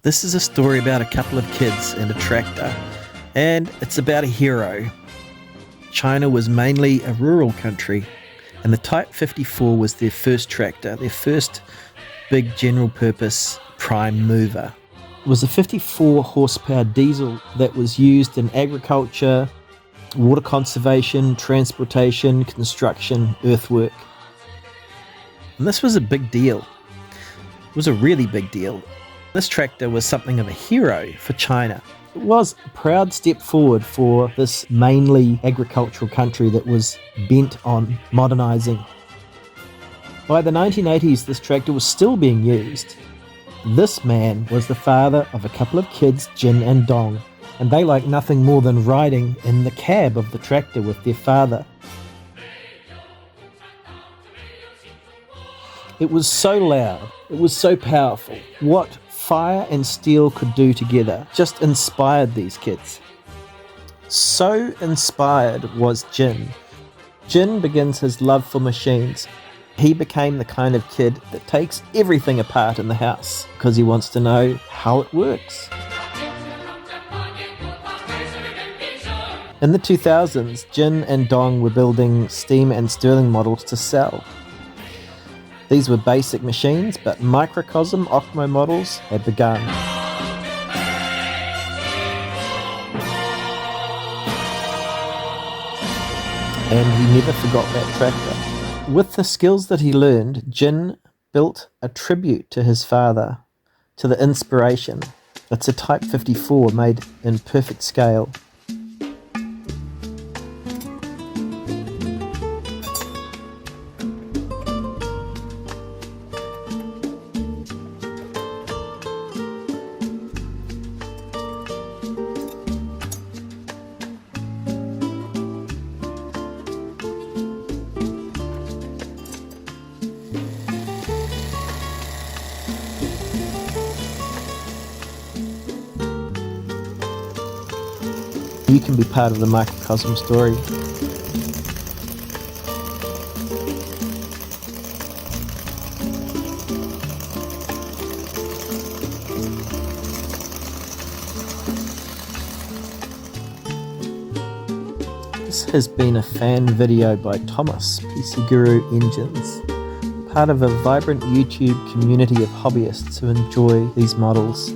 This is a story about a couple of kids and a tractor, and it's about a hero. China was mainly a rural country, and the Type 54 was their first tractor, their first big general purpose prime mover. It was a 54 horsepower diesel that was used in agriculture, water conservation, transportation, construction, earthwork. And this was a big deal. It was a really big deal. This tractor was something of a hero for China. It was a proud step forward for this mainly agricultural country that was bent on modernising. By the 1980s, this tractor was still being used. This man was the father of a couple of kids, Jin and Dong, and they liked nothing more than riding in the cab of the tractor with their father. It was so loud, it was so powerful. What fire and steel could do together just inspired these kids. So inspired was Jin. Jin begins his love for machines. He became the kind of kid that takes everything apart in the house because he wants to know how it works. In the 2000s, Jin and Dong were building steam and stirling models to sell. These were basic machines, but Microcosm OKMO models had begun. And he never forgot that tractor. With the skills that he learned, Jin built a tribute to his father, to the inspiration. It's a Type 54 made in perfect scale. You can be part of the Microcosm story. This has been a fan video by Thomas, PCGuru Engines, part of a vibrant YouTube community of hobbyists who enjoy these models.